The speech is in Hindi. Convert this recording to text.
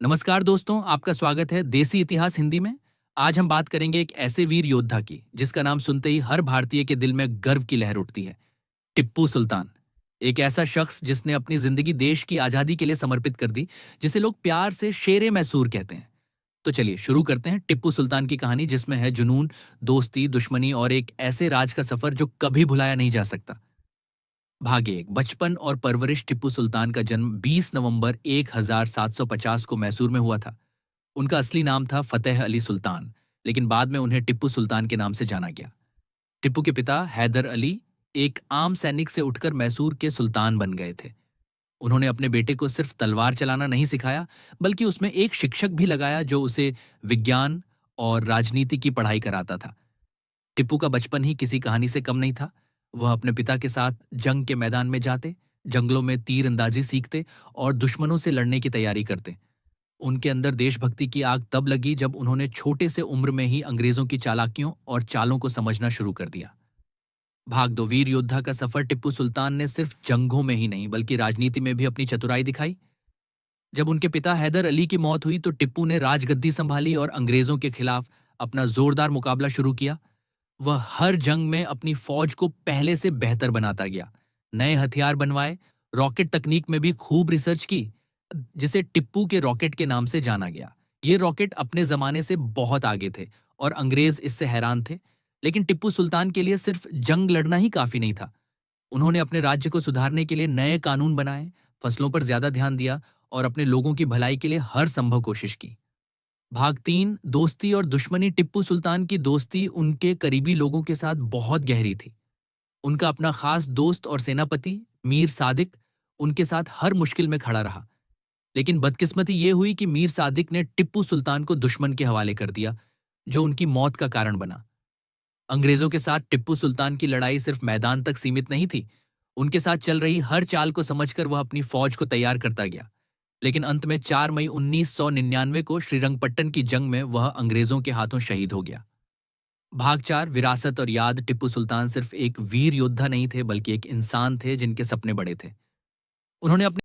नमस्कार दोस्तों, आपका स्वागत है देसी इतिहास हिंदी में। आज हम बात करेंगे एक ऐसे वीर योद्धा की जिसका नाम सुनते ही हर भारतीय के दिल में गर्व की लहर उठती है। टिप्पू सुल्तान। एक ऐसा शख्स जिसने अपनी जिंदगी देश की आजादी के लिए समर्पित कर दी, जिसे लोग प्यार से शेरे मैसूर कहते हैं। तो चलिए शुरू करते हैं टिप्पू सुल्तान की कहानी, जिसमें है जुनून, दोस्ती, दुश्मनी और एक ऐसे राज का सफर जो कभी भुलाया नहीं जा सकता। भाग 1। बचपन और परवरिश। टिप्पू सुल्तान का जन्म 20 नवंबर 1750 को मैसूर में हुआ था। उनका असली नाम था फतेह अली सुल्तान, लेकिन बाद में उन्हें टिप्पू सुल्तान के नाम से जाना गया। टिप्पू के पिता हैदर अली एक आम सैनिक से उठकर मैसूर के सुल्तान बन गए थे। उन्होंने अपने बेटे को सिर्फ तलवार चलाना नहीं सिखाया, बल्कि उसमें एक शिक्षक भी लगाया जो उसे विज्ञान और राजनीति की पढ़ाई कराता था। टिप्पू का बचपन ही किसी कहानी से कम नहीं था। वह अपने पिता के साथ जंग के मैदान में जाते, जंगलों में तीर अंदाजी सीखते और दुश्मनों से लड़ने की तैयारी करते। उनके अंदर देशभक्ति की आग तब लगी जब उन्होंने छोटे से उम्र में ही अंग्रेजों की चालाकियों और चालों को समझना शुरू कर दिया। भाग 2। वीर योद्धा का सफर। टिप्पू सुल्तान ने सिर्फ जंगों में ही नहीं बल्कि राजनीति में भी अपनी चतुराई दिखाई। जब उनके पिता हैदर अली की मौत हुई तो टिप्पू ने राजगद्दी संभाली और अंग्रेजों के खिलाफ अपना जोरदार मुकाबला शुरू किया। वह हर जंग में अपनी फौज को पहले से बेहतर बनाता गया, नए हथियार बनवाए, रॉकेट तकनीक में भी खूब रिसर्च की, जिसे टिप्पू के रॉकेट के नाम से जाना गया। ये रॉकेट अपने जमाने से बहुत आगे थे और अंग्रेज इससे हैरान थे। लेकिन टिप्पू सुल्तान के लिए सिर्फ जंग लड़ना ही काफी नहीं था। उन्होंने अपने राज्य को सुधारने के लिए नए कानून बनाए, फसलों पर ज्यादा ध्यान दिया और अपने लोगों की भलाई के लिए हर संभव कोशिश की। भाग 3। दोस्ती और दुश्मनी। टिप्पू सुल्तान की दोस्ती उनके करीबी लोगों के साथ बहुत गहरी थी। उनका अपना खास दोस्त और सेनापति मीर सादिक उनके साथ हर मुश्किल में खड़ा रहा। लेकिन बदकिस्मती ये हुई कि मीर सादिक ने टिप्पू सुल्तान को दुश्मन के हवाले कर दिया, जो उनकी मौत का कारण बना। अंग्रेजों के साथ टिप्पू सुल्तान की लड़ाई सिर्फ मैदान तक सीमित नहीं थी। उनके साथ चल रही हर चाल को समझकर वह अपनी फौज को तैयार करता गया। लेकिन अंत में 4 मई 1999 को श्रीरंगपट्टन की जंग में वह अंग्रेजों के हाथों शहीद हो गया। भाग 4। विरासत और याद। टिप्पू सुल्तान सिर्फ एक वीर योद्धा नहीं थे बल्कि एक इंसान थे जिनके सपने बड़े थे। उन्होंने अपने